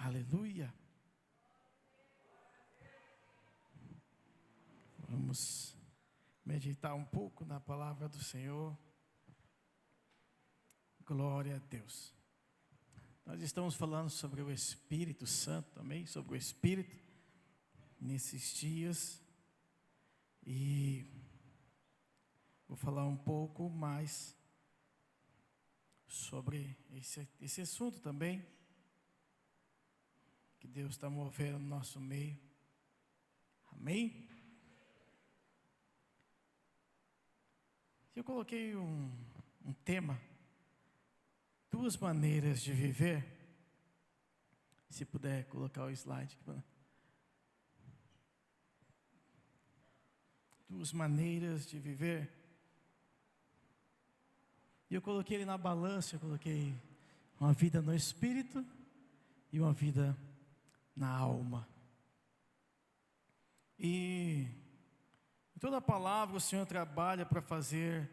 Aleluia. Vamos meditar um pouco na palavra do Senhor. Glória a Deus. Nós estamos falando sobre o Espírito Santo também, sobre o Espírito, nesses dias. E vou falar um pouco mais sobre esse assunto também, que Deus está movendo no nosso meio. Amém? Eu coloquei um tema, 2 maneiras de viver. Se puder colocar o slide. 2 maneiras de viver. E eu coloquei ele na balança, eu coloquei uma vida no espírito e uma vida na alma. E em toda a palavra o Senhor trabalha para fazer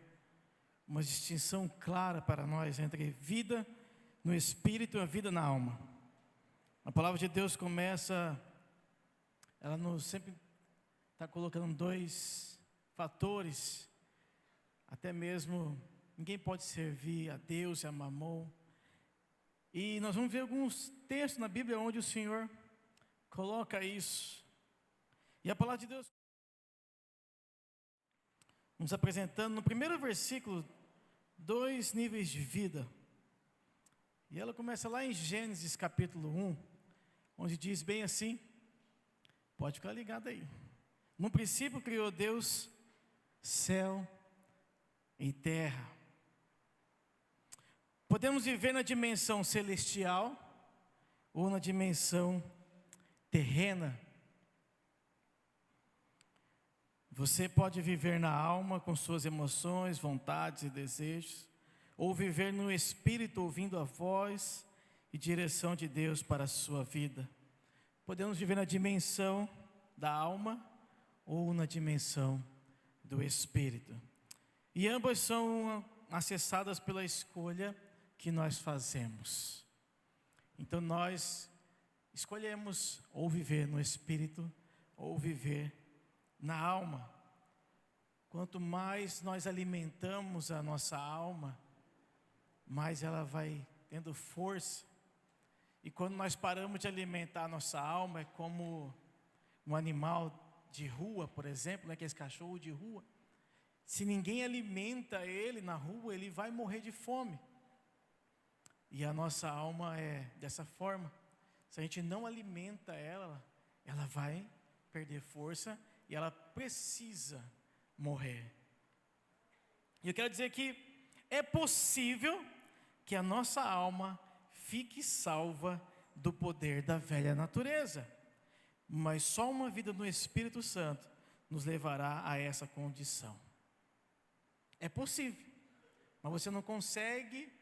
uma distinção clara para nós entre vida no espírito e a vida na alma. A palavra de Deus começa, ela sempre está colocando 2 fatores, até mesmo ninguém pode servir a Deus e a Mamon. E nós vamos ver alguns textos na Bíblia onde o Senhor coloca isso. E a palavra de Deus nos apresentando no primeiro versículo 2 níveis de vida. E ela começa lá em Gênesis capítulo 1, onde diz bem assim, pode ficar ligado aí. No princípio criou Deus céu e terra. Podemos viver na dimensão celestial ou na dimensão terrena. Você pode viver na alma com suas emoções, vontades e desejos, ou viver no espírito ouvindo a voz e direção de Deus para a sua vida. Podemos viver na dimensão da alma ou na dimensão do espírito. E ambas são acessadas pela escolha que nós fazemos. Então nós escolhemos ou viver no espírito ou viver na alma. Quanto mais nós alimentamos a nossa alma, mais ela vai tendo força. E quando nós paramos de alimentar a nossa alma, é como um animal de rua, por exemplo, né, que é esse cachorro de rua. Se ninguém alimenta ele na rua, ele vai morrer de fome. E a nossa alma é dessa forma. Se a gente não alimenta ela, ela vai perder força e ela precisa morrer. E eu quero dizer que é possível que a nossa alma fique salva do poder da velha natureza. Mas só uma vida no Espírito Santo nos levará a essa condição. É possível, mas você não consegue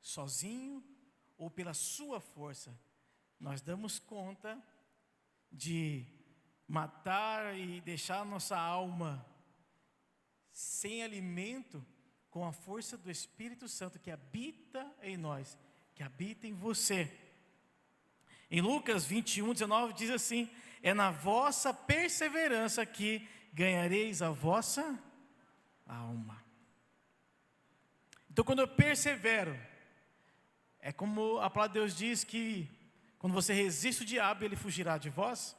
sozinho ou pela sua força. Nós damos conta de matar e deixar a nossa alma sem alimento com a força do Espírito Santo que habita em nós, que habita em você. Em Lucas 21:19 diz assim: é na vossa perseverança que ganhareis a vossa alma. Então quando eu persevero, é como a palavra de Deus diz que quando você resiste o diabo, ele fugirá de vós.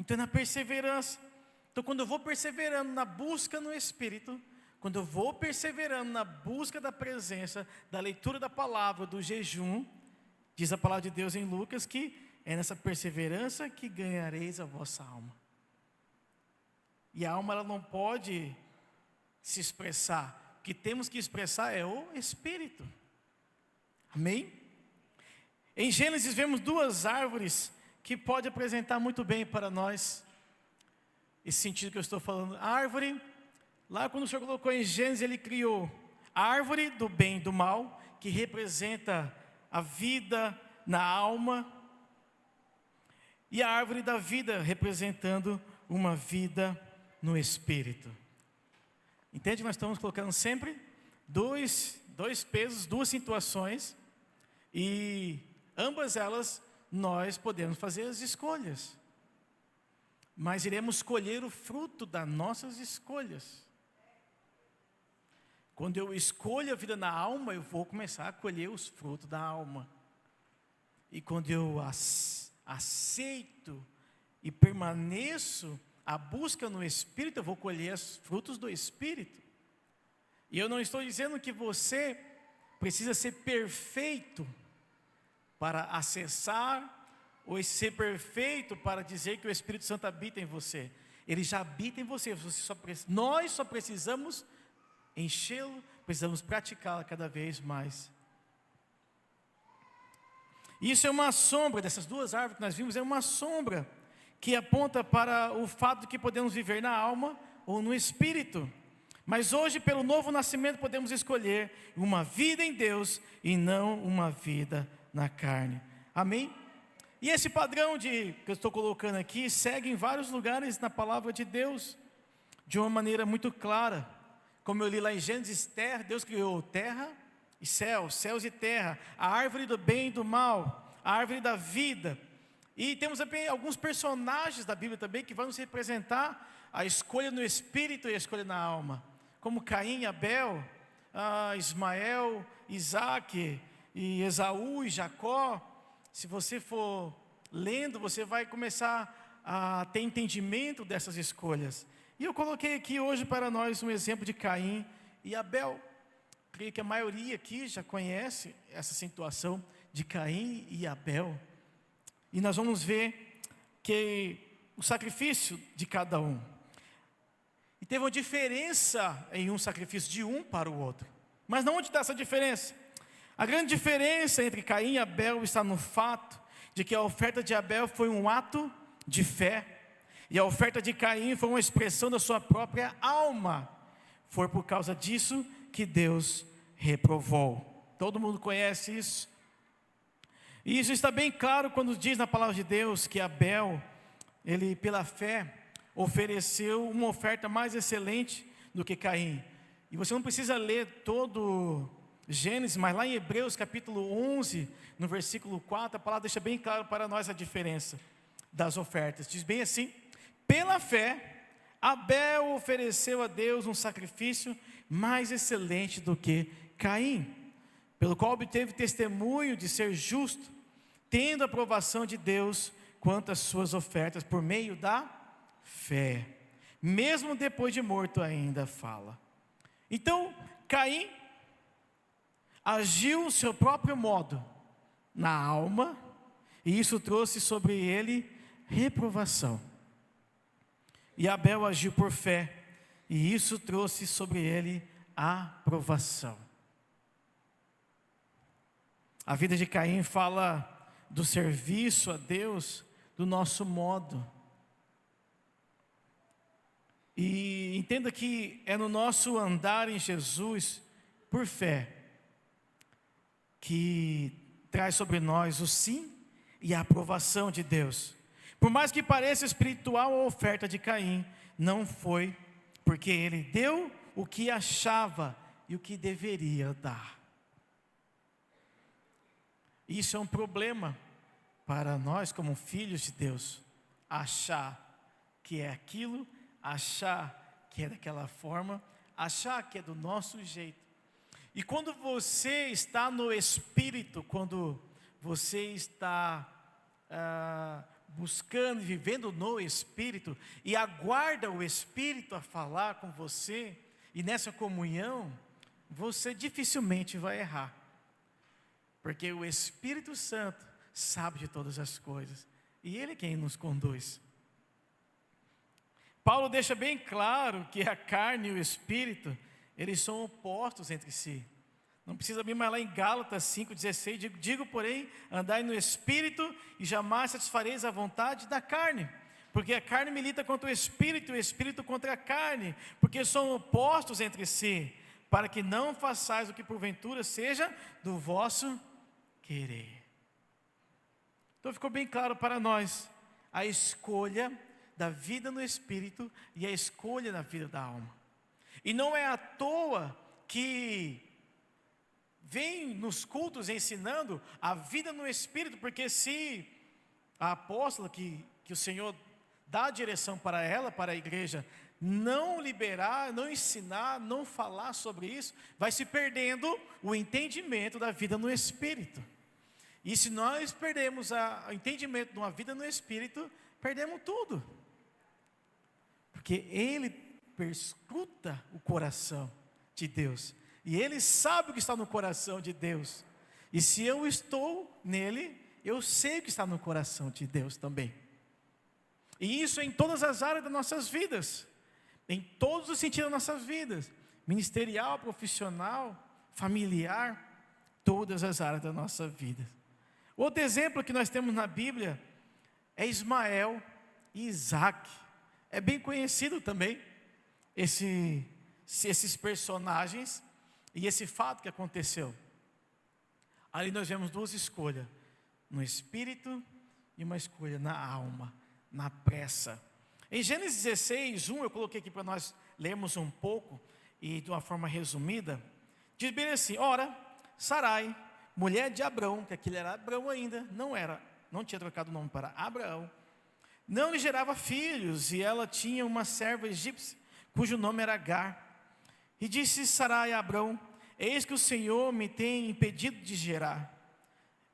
Então é na perseverança. Então quando eu vou perseverando na busca no Espírito, quando eu vou perseverando na busca da presença, da leitura da palavra, do jejum, diz a palavra de Deus em Lucas que é nessa perseverança que ganhareis a vossa alma. E a alma ela não pode se expressar. O que temos que expressar é o Espírito. Amém? Em Gênesis vemos 2 árvores que pode apresentar muito bem para nós esse sentido que eu estou falando. A árvore, lá quando o Senhor colocou em Gênesis, Ele criou a árvore do bem e do mal, que representa a vida na alma, e a árvore da vida, representando uma vida no Espírito. Entende? Nós estamos colocando sempre dois pesos, 2 situações, e ambas elas nós podemos fazer as escolhas, mas iremos colher o fruto das nossas escolhas. Quando eu escolho a vida na alma, eu vou começar a colher os frutos da alma. E quando eu aceito e permaneço a busca no Espírito, eu vou colher os frutos do Espírito. E eu não estou dizendo que você precisa ser perfeito para acessar, ou ser perfeito para dizer que o Espírito Santo habita em você. Ele já habita em você, nós só precisamos enchê-lo, precisamos praticá-lo cada vez mais. Isso é uma sombra, dessas duas árvores que nós vimos, é uma sombra que aponta para o fato de que podemos viver na alma ou no Espírito. Mas hoje, pelo novo nascimento, podemos escolher uma vida em Deus e não uma vida na carne. Amém? E esse padrão que eu estou colocando aqui segue em vários lugares na palavra de Deus, de uma maneira muito clara. Como eu li lá em Gênesis, Deus criou terra e céus e terra, a árvore do bem e do mal, a árvore da vida. E temos também alguns personagens da Bíblia também que vão nos representar a escolha no espírito e a escolha na alma, como Caim, Abel, Ismael, Isaac, e Esaú e Jacó. Se você for lendo, você vai começar a ter entendimento dessas escolhas. E eu coloquei aqui hoje para nós um exemplo de Caim e Abel. Creio que a maioria aqui já conhece essa situação de Caim e Abel. E nós vamos ver que o sacrifício de cada um. E teve uma diferença em um sacrifício de um para o outro. Mas não onde está essa diferença? A grande diferença entre Caim e Abel está no fato de que a oferta de Abel foi um ato de fé. E a oferta de Caim foi uma expressão da sua própria alma. Foi por causa disso que Deus reprovou. Todo mundo conhece isso. E isso está bem claro quando diz na palavra de Deus que Abel, ele pela fé, ofereceu uma oferta mais excelente do que Caim. E você não precisa ler todo Gênesis, mas lá em Hebreus capítulo 11, no versículo 4, a palavra deixa bem claro para nós a diferença das ofertas. Diz bem assim: pela fé, Abel ofereceu a Deus um sacrifício mais excelente do que Caim, pelo qual obteve testemunho de ser justo, tendo a aprovação de Deus quanto às suas ofertas, por meio da fé. Mesmo depois de morto ainda fala. Então, Caim agiu o seu próprio modo na alma, e isso trouxe sobre ele reprovação. E Abel agiu por fé, e isso trouxe sobre ele aprovação. A vida de Caim fala do serviço a Deus do nosso modo. E entenda que é no nosso andar em Jesus, por fé, que traz sobre nós o sim e a aprovação de Deus. Por mais que pareça espiritual a oferta de Caim, não foi, porque ele deu o que achava e o que deveria dar. Isso é um problema para nós como filhos de Deus, achar que é aquilo, achar que é daquela forma, achar que é do nosso jeito. E quando você está no Espírito, quando você está buscando e vivendo no Espírito, e aguarda o Espírito a falar com você, e nessa comunhão, você dificilmente vai errar. Porque o Espírito Santo sabe de todas as coisas, e Ele é quem nos conduz. Paulo deixa bem claro que a carne e o Espírito, eles são opostos entre si. Não precisa vir mais lá em Gálatas 5,16, digo porém, andai no Espírito e jamais satisfareis a vontade da carne. Porque a carne milita contra o Espírito e o Espírito contra a carne, porque são opostos entre si, para que não façais o que porventura seja do vosso querer. Então ficou bem claro para nós a escolha da vida no Espírito e a escolha da vida da alma. E não é à toa que vem nos cultos ensinando a vida no Espírito, porque se a apóstola que o Senhor dá a direção para ela, para a igreja, não liberar, não ensinar, não falar sobre isso, vai se perdendo o entendimento da vida no Espírito. E se nós perdemos o entendimento de uma vida no Espírito, perdemos tudo. Porque Ele perscruta o coração de Deus. E Ele sabe o que está no coração de Deus. E se eu estou nele, eu sei o que está no coração de Deus também. E isso em todas as áreas das nossas vidas. Em todos os sentidos das nossas vidas. Ministerial, profissional, familiar, todas as áreas da nossa vida. Outro exemplo que nós temos na Bíblia é Ismael e Isaac. É bem conhecido também esses personagens e esse fato que aconteceu. Ali nós vemos duas escolhas, no espírito e uma escolha na alma, na pressa. Em Gênesis 16, 1, eu coloquei aqui para nós lermos um pouco e de uma forma resumida, diz bem assim: ora, Sarai, mulher de Abrão, que aquele era Abrão ainda, não tinha trocado o nome para Abraão, não lhe gerava filhos, e ela tinha uma serva egípcia, cujo nome era Agar. E disse Sarai a Abrão: eis que o Senhor me tem impedido de gerar.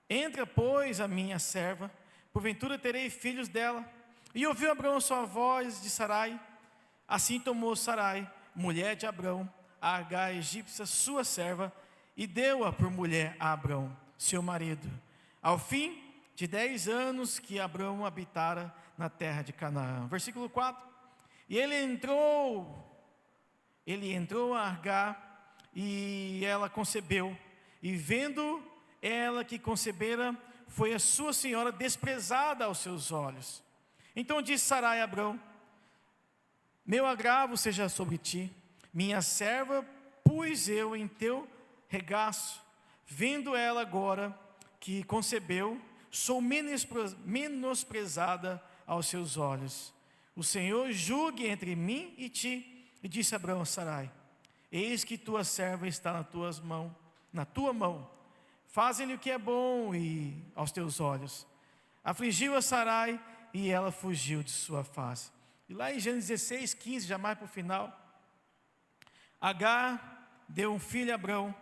Entra, pois, a minha serva, porventura terei filhos dela. E ouviu Abrão a sua voz de Sarai. Assim tomou Sarai, mulher de Abrão, a Agar egípcia, sua serva, e deu-a por mulher a Abrão, seu marido. Ao fim de 10 anos que Abrão habitara na terra de Canaã. Versículo 4. E ele entrou a Agar, e ela concebeu. E vendo ela que concebera, foi a sua senhora desprezada aos seus olhos. Então disse Sarai a Abrão: meu agravo seja sobre ti, minha serva pus eu em teu regaço. Vendo ela agora que concebeu, sou menosprezada aos seus olhos. O Senhor julgue entre mim e ti. E disse Abrão a Sarai: eis que tua serva está na tua mão, faze-lhe o que é bom e aos teus olhos. Afligiu a Sarai, e ela fugiu de sua face. E lá em Gênesis 16, 15, já mais para o final, Agar deu um filho a Abrão,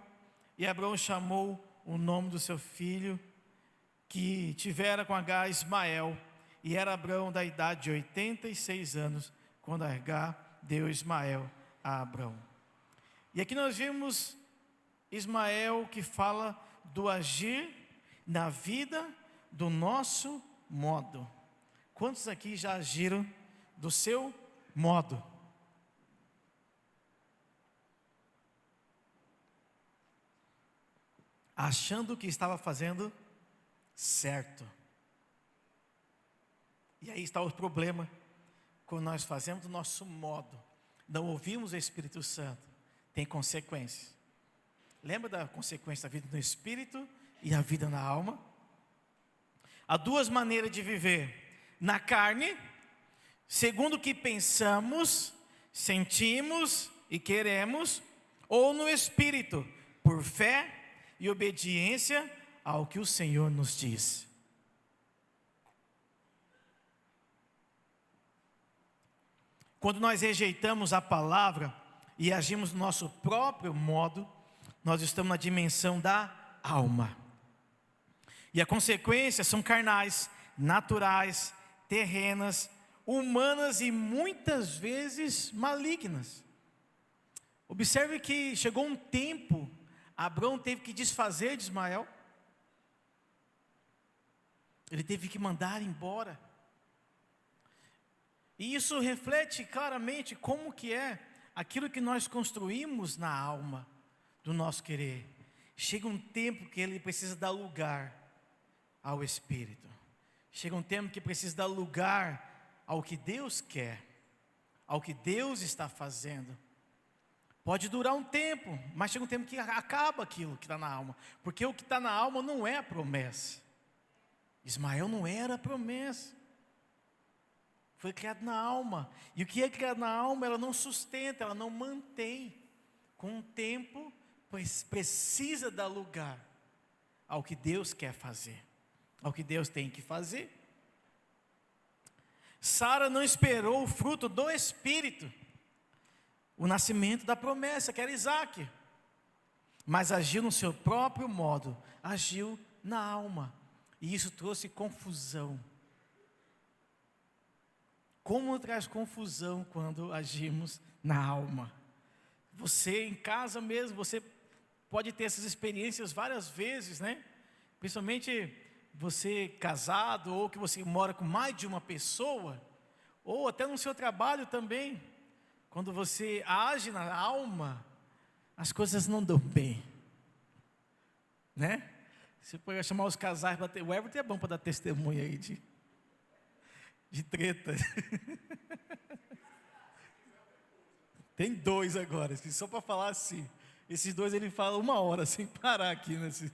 e Abrão chamou o nome do seu filho que tivera com Agar Ismael. E era Abrão da idade de 86 anos, quando Agar deu Ismael a Abrão. E aqui nós vimos Ismael que fala do agir na vida do nosso modo. Quantos aqui já agiram do seu modo? Achando que estava fazendo certo. E aí está o problema, quando nós fazemos do nosso modo, não ouvimos o Espírito Santo, tem consequências. Lembra da consequência da vida no Espírito e a vida na alma? Há duas maneiras de viver: na carne, segundo o que pensamos, sentimos e queremos, ou no Espírito, por fé e obediência ao que o Senhor nos diz. Quando nós rejeitamos a palavra e agimos do nosso próprio modo, nós estamos na dimensão da alma. E a consequência são carnais, naturais, terrenas, humanas e muitas vezes malignas. Observe que chegou um tempo, Abrão teve que desfazer de Ismael. Ele teve que mandar embora. E isso reflete claramente como que é aquilo que nós construímos na alma do nosso querer. Chega um tempo que ele precisa dar lugar ao Espírito. Chega um tempo que precisa dar lugar ao que Deus quer, ao que Deus está fazendo. Pode durar um tempo, mas chega um tempo que acaba aquilo que está na alma. Porque o que está na alma não é a promessa. Ismael não era a promessa. Foi criado na alma. E o que é criado na alma, ela não sustenta, ela não mantém. Com o tempo, pois precisa dar lugar ao que Deus quer fazer, ao que Deus tem que fazer. Sara não esperou o fruto do Espírito, o nascimento da promessa, que era Isaque, mas agiu no seu próprio modo, agiu na alma, e isso trouxe confusão. Como traz confusão quando agimos na alma? Você em casa mesmo, você pode ter essas experiências várias vezes, né? Principalmente você casado, ou que você mora com mais de uma pessoa, ou até no seu trabalho também. Quando você age na alma, as coisas não dão bem, né? Você pode chamar os casais para ter. O Everton é bom para dar testemunha aí de treta. Tem 2 agora, só para falar assim. Esses 2 ele fala 1 hora sem parar aqui nesse.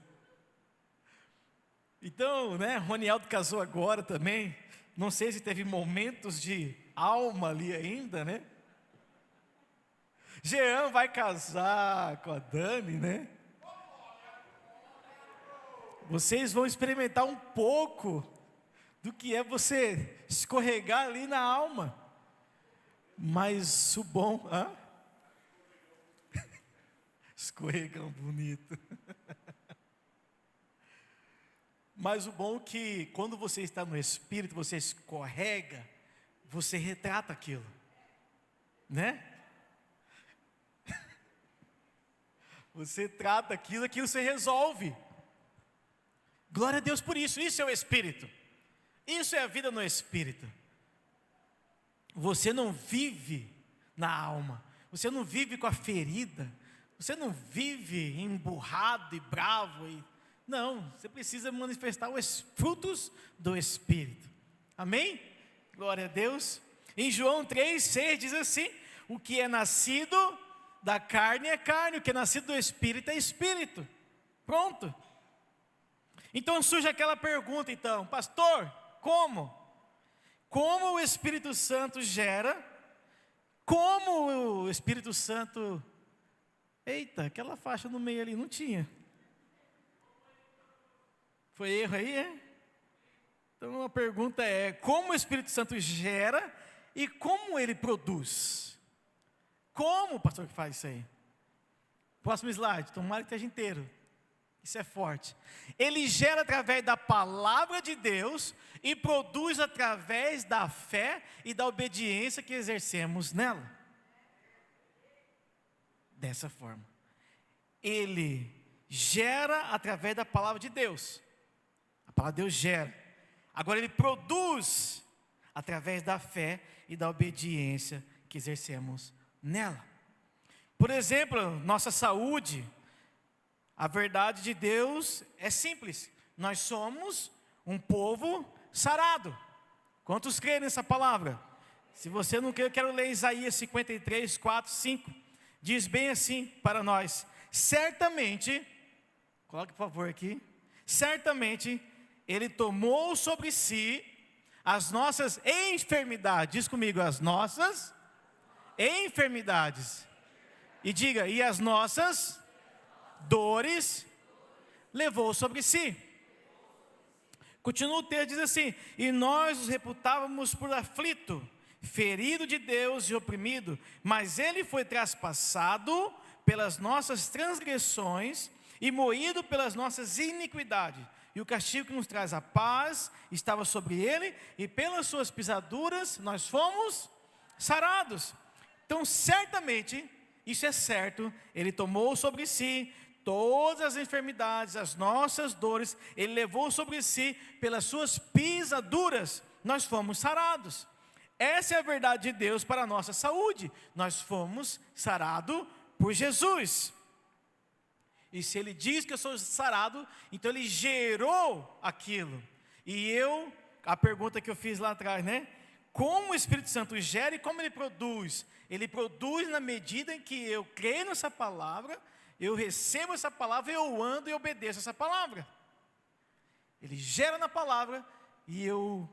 Então, né, Ronialdo casou agora também. Não sei se teve momentos de alma ali ainda, né? Jean vai casar com a Dani, né? Vocês vão experimentar um pouco do que é você escorregar ali na alma. Mas o bom, escorregão bonito. Mas o bom é que quando você está no Espírito, você escorrega, você retrata aquilo, né? Você trata aquilo você resolve. Glória a Deus por isso, isso é o Espírito. Isso é a vida no Espírito. Você não vive na alma, você não vive com a ferida, você não vive emburrado e bravo. Não, você precisa manifestar os frutos do Espírito. Amém? Glória a Deus. Em João 3,6 diz assim: o que é nascido da carne é carne, o que é nascido do Espírito é Espírito. Pronto. Então surge aquela pergunta então, pastor, como? Como o Espírito Santo gera? Como o Espírito Santo... Eita, aquela faixa no meio ali não tinha. Foi erro aí, é? Então a pergunta é, como o Espírito Santo gera e como ele produz? Como o pastor que faz isso aí? Próximo slide, tomara que esteja inteiro. Isso é forte. Ele gera através da palavra de Deus e produz através da fé e da obediência que exercemos nela. Dessa forma. Ele gera através da palavra de Deus. A palavra de Deus gera. Agora ele produz através da fé e da obediência que exercemos nela. Por exemplo, nossa saúde. A verdade de Deus é simples. Nós somos um povo sarado. Quantos creem nessa palavra? Se você não crê, eu quero ler Isaías 53, 4, 5. Diz bem assim para nós: certamente, coloque por favor aqui, certamente Ele tomou sobre si as nossas enfermidades. Diz comigo, as nossas enfermidades. E diga, e as nossas dores levou sobre si. Continua o texto, diz assim: e nós os reputávamos por aflito, ferido de Deus e oprimido, mas ele foi traspassado pelas nossas transgressões e moído pelas nossas iniquidades. E o castigo que nos traz a paz estava sobre ele, e pelas suas pisaduras nós fomos sarados. Então certamente, isso é certo, ele tomou sobre si todas as enfermidades, as nossas dores, ele levou sobre si, pelas suas pisaduras, nós fomos sarados. Essa é a verdade de Deus para a nossa saúde. Nós fomos sarados por Jesus. E se ele diz que eu sou sarado, então ele gerou aquilo. E a pergunta que eu fiz lá atrás, né? Como o Espírito Santo gera e como ele produz? Ele produz na medida em que eu creio nessa palavra, eu recebo essa palavra, eu ando e obedeço essa palavra. Ele gera na palavra e eu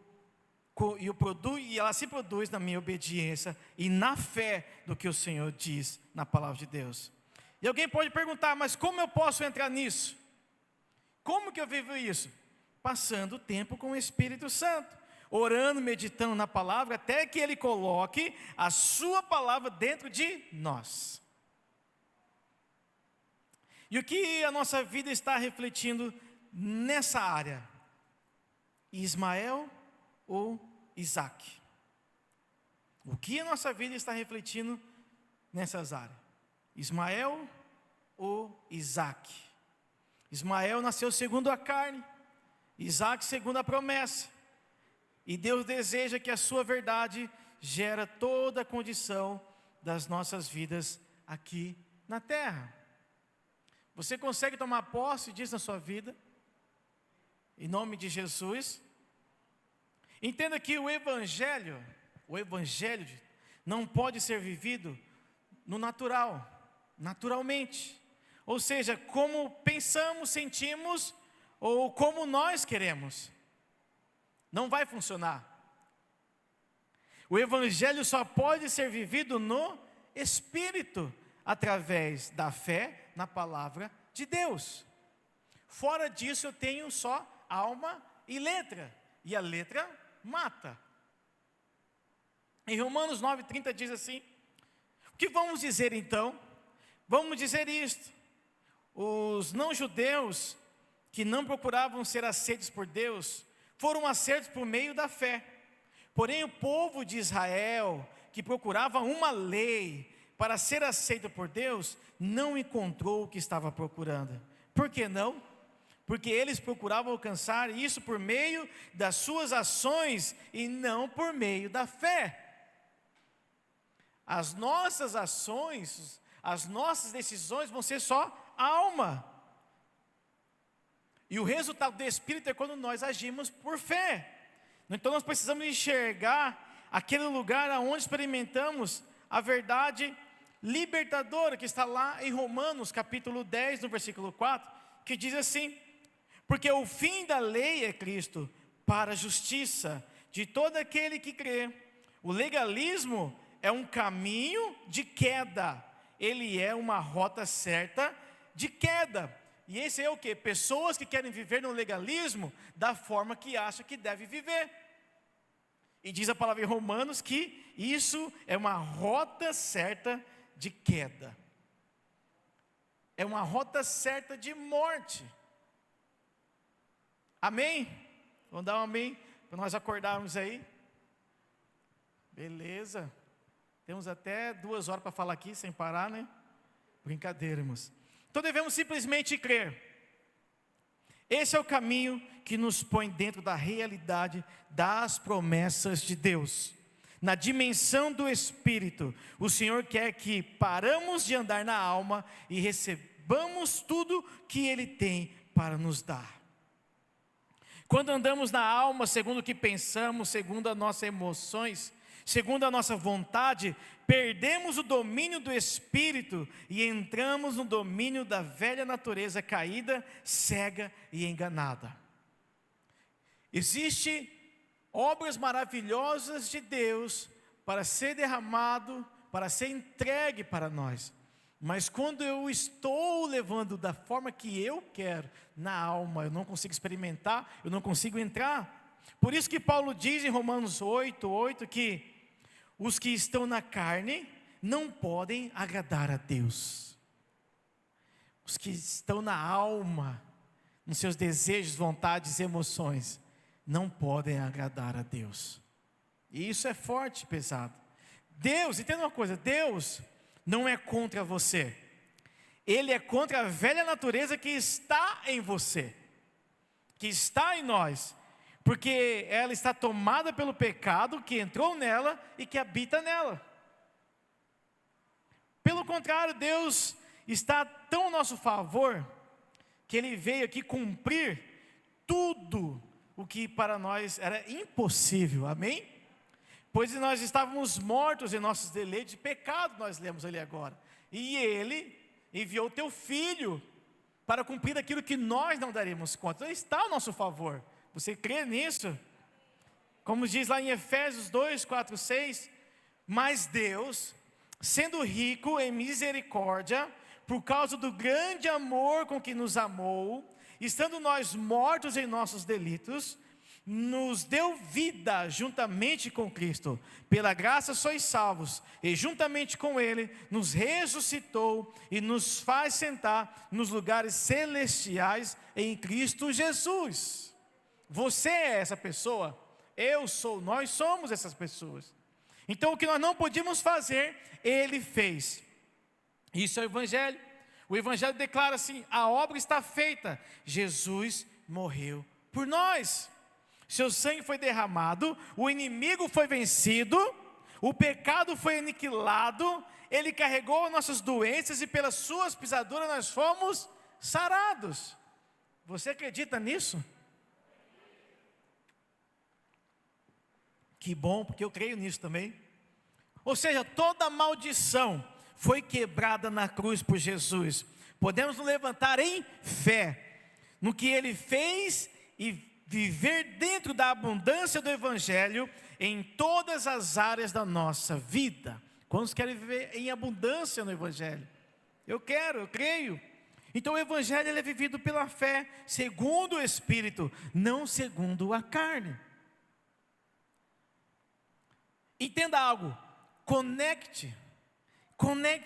produzo, e ela se produz na minha obediência e na fé do que o Senhor diz na palavra de Deus. E alguém pode perguntar, mas como eu posso entrar nisso? Como que eu vivo isso? Passando tempo com o Espírito Santo. orando, meditando na palavra, até que Ele coloque a sua palavra dentro de nós. E o que a nossa vida está refletindo nessa área? Ismael ou Isaac? O que a nossa vida está refletindo nessas áreas? Ismael ou Isaac? Ismael nasceu segundo a carne, Isaac segundo a promessa. E Deus deseja que a sua verdade gera toda a condição das nossas vidas aqui na terra. Você consegue tomar posse disso na sua vida? Em nome de Jesus. Entenda que o evangelho não pode ser vivido no natural, naturalmente. Ou seja, como pensamos, sentimos ou como nós queremos. Não vai funcionar. O evangelho só pode ser vivido no Espírito, através da fé na palavra de Deus. Fora disso eu tenho só alma e letra, e a letra mata. Em Romanos 9,30 diz assim: o que vamos dizer então? Vamos dizer isto: os não-judeus que não procuravam ser aceitos por Deus, foram aceitos por meio da fé. Porém o povo de Israel, que procurava uma lei para ser aceito por Deus, não encontrou o que estava procurando. Por que não? Porque eles procuravam alcançar isso por meio das suas ações e não por meio da fé. As nossas ações, as nossas decisões vão ser só alma. E o resultado do Espírito é quando nós agimos por fé. Então nós precisamos enxergar aquele lugar onde experimentamos a verdade libertadora, que está lá em Romanos capítulo 10, no versículo 4, que diz assim: porque o fim da lei é Cristo, para a justiça de todo aquele que crê. O legalismo é um caminho de queda, ele é uma rota certa de queda. E esse é o que? Pessoas que querem viver no legalismo da forma que acham que deve viver. E diz a palavra em Romanos que isso é uma rota certa de queda. É uma rota certa de morte. Amém? Vamos dar um amém para nós acordarmos aí. Beleza. Temos até 2 horas para falar aqui sem parar, né? Brincadeira, irmãos. Então devemos simplesmente crer. Esse é o caminho que nos põe dentro da realidade das promessas de Deus. Na dimensão do Espírito, o Senhor quer que paramos de andar na alma e recebamos tudo que Ele tem para nos dar. Quando andamos na alma, segundo o que pensamos, segundo as nossas emoções, segundo a nossa vontade, perdemos o domínio do Espírito e entramos no domínio da velha natureza caída, cega e enganada. Existem obras maravilhosas de Deus para ser derramado, para ser entregue para nós. Mas quando eu estou levando da forma que eu quero, na alma, eu não consigo experimentar, eu não consigo entrar. Por isso que Paulo diz em Romanos 8:8 que os que estão na carne não podem agradar a Deus. Os que estão na alma, nos seus desejos, vontades e emoções, não podem agradar a Deus. E isso é forte, pesado. Deus, entenda uma coisa, Deus não é contra você. Ele é contra a velha natureza que está em você, que está em nós. Porque ela está tomada pelo pecado que entrou nela e que habita nela. Pelo contrário, Deus está tão a nosso favor, que Ele veio aqui cumprir tudo o que para nós era impossível, amém? Pois nós estávamos mortos em nossos deleites de pecado, nós lemos ali agora. E Ele enviou o teu Filho para cumprir aquilo que nós não daríamos conta. Então Ele está ao nosso favor. Você crê nisso? Como diz lá em Efésios 2:4-6, mas Deus, sendo rico em misericórdia, por causa do grande amor com que nos amou, estando nós mortos em nossos delitos, nos deu vida juntamente com Cristo. Pela graça sois salvos, e juntamente com Ele nos ressuscitou e nos faz sentar nos lugares celestiais em Cristo Jesus. Você é essa pessoa, eu sou, nós somos essas pessoas. Então o que nós não podíamos fazer, Ele fez. Isso é o Evangelho. O Evangelho declara assim: a obra está feita, Jesus morreu por nós. Seu sangue foi derramado, o inimigo foi vencido, o pecado foi aniquilado, Ele carregou nossas doenças e pelas suas pisaduras nós fomos sarados. Você acredita nisso? Que bom, porque eu creio nisso também. Ou seja, toda maldição foi quebrada na cruz por Jesus. Podemos nos levantar em fé no que Ele fez e viver dentro da abundância do Evangelho em todas as áreas da nossa vida. Quantos querem viver em abundância no Evangelho? Eu quero, eu creio. Então o Evangelho ele é vivido pela fé, segundo o Espírito, não segundo a carne. Entenda algo, conecte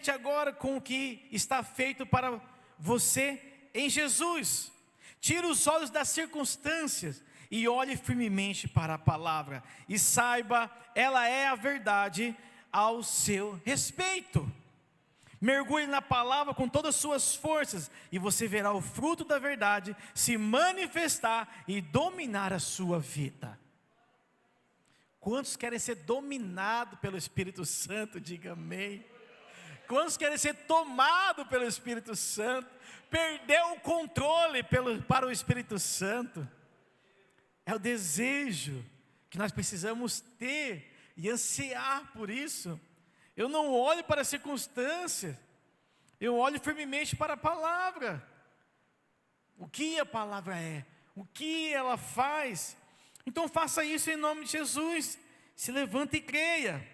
agora com o que está feito para você em Jesus. Tire os olhos das circunstâncias e olhe firmemente para a palavra. E saiba, ela é a verdade ao seu respeito. Mergulhe na palavra com todas as suas forças e você verá o fruto da verdade se manifestar e dominar a sua vida. Quantos querem ser dominados pelo Espírito Santo? Diga amém. Quantos querem ser tomados pelo Espírito Santo? Perdeu o controle para o Espírito Santo. É o desejo que nós precisamos ter e ansiar por isso. Eu não olho para as circunstâncias, eu olho firmemente para a palavra. O que a palavra é, o que ela faz. Então faça isso em nome de Jesus. Se levante e creia.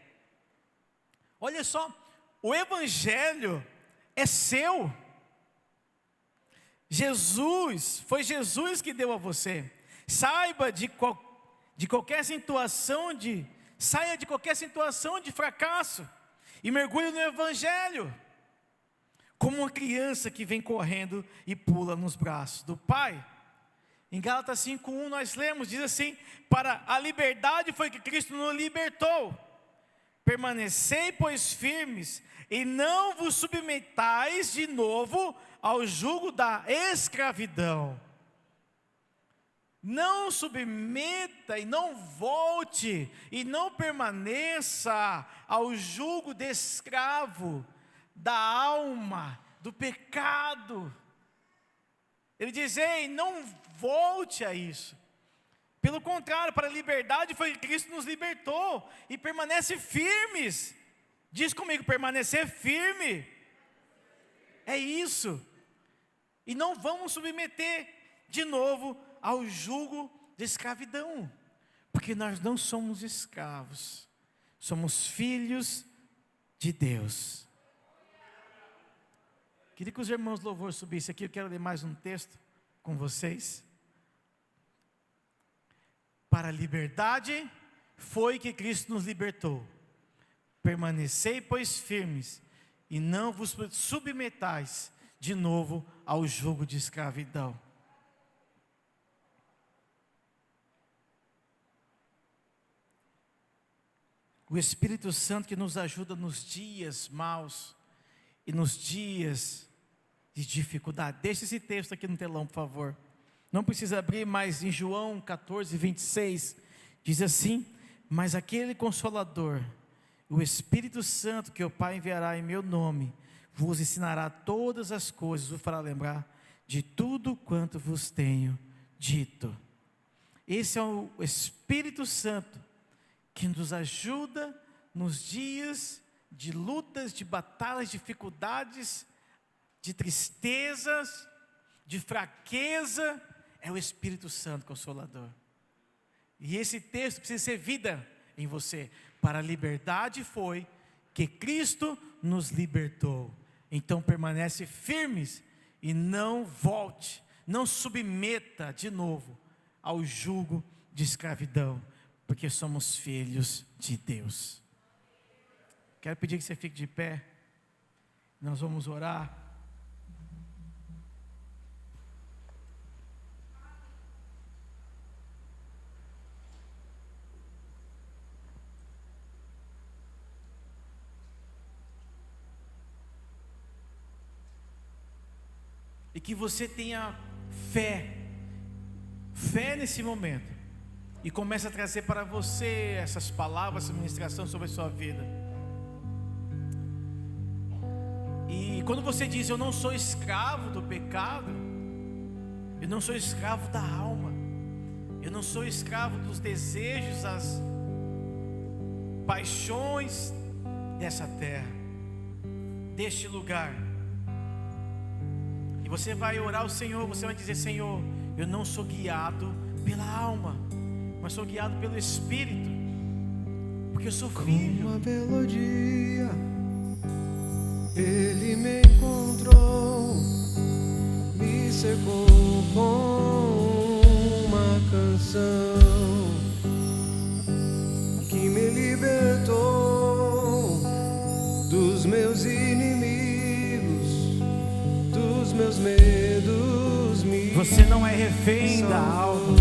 Olha só, o Evangelho é seu. Foi Jesus que deu a você. Saiba saia de qualquer situação de fracasso e mergulhe no Evangelho, como uma criança que vem correndo e pula nos braços do Pai. Em Gálatas 5:1 nós lemos, diz assim: para a liberdade foi que Cristo nos libertou. Permanecei, pois, firmes, e não vos submetais de novo ao jugo da escravidão. Não submeta e não volte e não permaneça ao jugo de escravo da alma, do pecado. Ele diz: ei, não volte a isso. Pelo contrário, para a liberdade foi que Cristo nos libertou. E permanece firmes. Diz comigo, permanecer firme. É isso. E não vamos submeter de novo ao jugo de escravidão. Porque nós não somos escravos. Somos filhos de Deus. Queria que os irmãos do louvor subissem aqui. Eu quero ler mais um texto com vocês. Para a liberdade foi que Cristo nos libertou. Permanecei, pois, firmes, e não vos submetais de novo ao jugo de escravidão. O Espírito Santo que nos ajuda nos dias maus e nos dias de dificuldade. Deixe esse texto aqui no telão, por favor. Não precisa abrir, mas em João 14:26, diz assim: mas aquele Consolador, o Espírito Santo que o Pai enviará em meu nome, vos ensinará todas as coisas, vos fará lembrar de tudo quanto vos tenho dito. Esse é o Espírito Santo que nos ajuda nos dias de lutas, de batalhas, dificuldades, de tristezas, de fraqueza. É o Espírito Santo Consolador. E esse texto precisa ser vida em você. Para a liberdade foi que Cristo nos libertou. Então permanece firmes e não volte, não submeta de novo ao jugo de escravidão, porque somos filhos de Deus. Quero pedir que você fique de pé. Nós vamos orar. E que você tenha fé nesse momento, e comece a trazer para você essas palavras, essa ministração sobre a sua vida. E quando você diz: eu não sou escravo do pecado, eu não sou escravo da alma, eu não sou escravo dos desejos, das paixões dessa terra, deste lugar. E você vai orar ao Senhor, você vai dizer: Senhor, eu não sou guiado pela alma, mas sou guiado pelo Espírito, porque eu sou filho. Com uma melodia Ele me encontrou, me cercou com uma canção que me libertou dos meus inimigos, dos meus medos. Você não é refém da alma.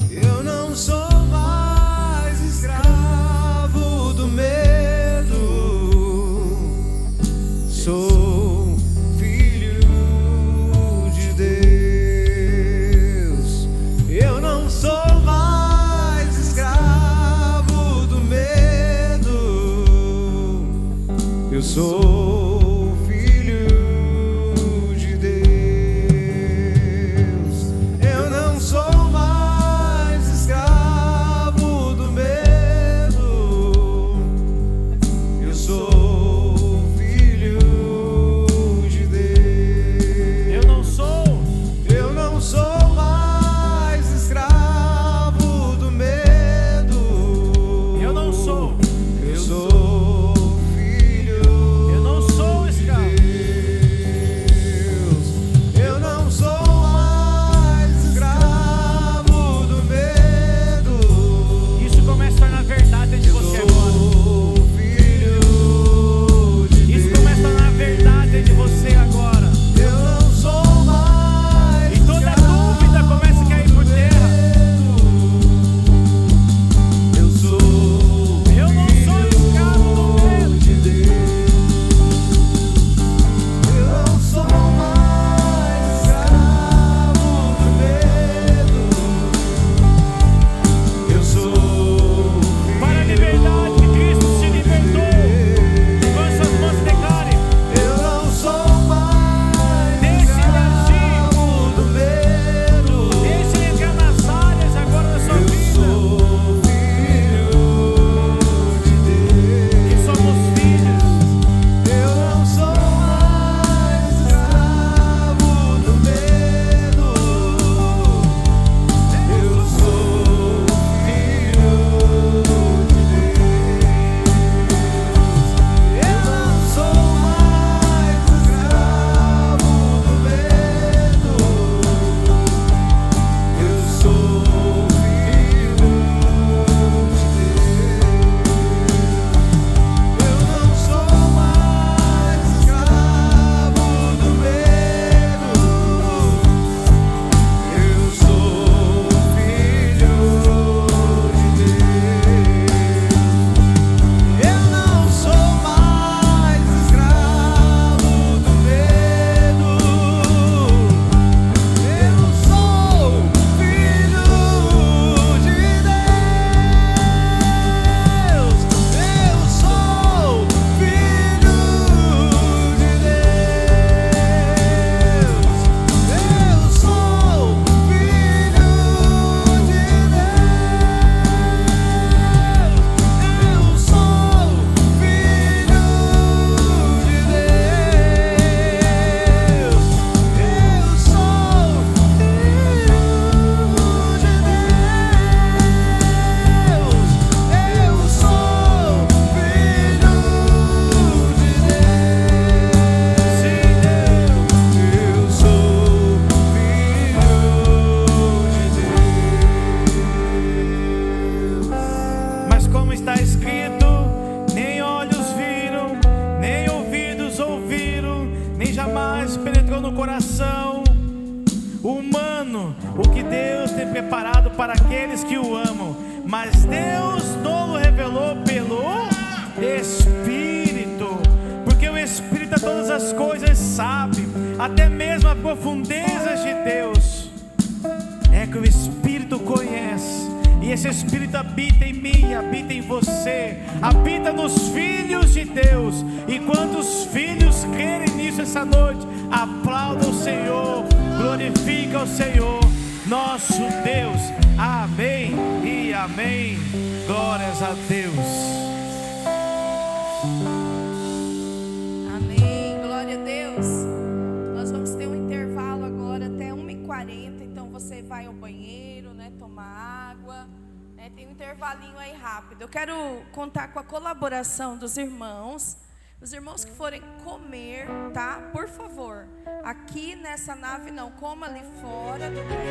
Eu não sou mais escravo do medo. Sou filho de Deus. Eu não sou mais escravo do medo. Eu sou filho de Deus. Eu não sou mais escravo do medo. Eu sou filho de Deus. Eu não sou mais escravo do medo. Eu não sou Eu sou filho Eu não preparado para aqueles que o amam, mas Deus nos revelou pelo Espírito, porque o Espírito a todas as coisas sabe, até mesmo as profundezas de Deus. É que o Espírito conhece, e esse Espírito habita em mim, habita em você, habita nos filhos de Deus. E quantos filhos querem nisso essa noite? Aplauda o Senhor, glorifica o Senhor, nosso Deus. Amém e amém. Glórias a Deus. Amém, glória a Deus. Nós vamos ter um intervalo agora até 1h40. Então você vai ao banheiro, né, tomar água, né, tem um intervalinho aí rápido. Eu quero contar com a colaboração dos irmãos. Os irmãos que forem comer, tá? Por favor, aqui nessa nave não, coma ali fora do prédio.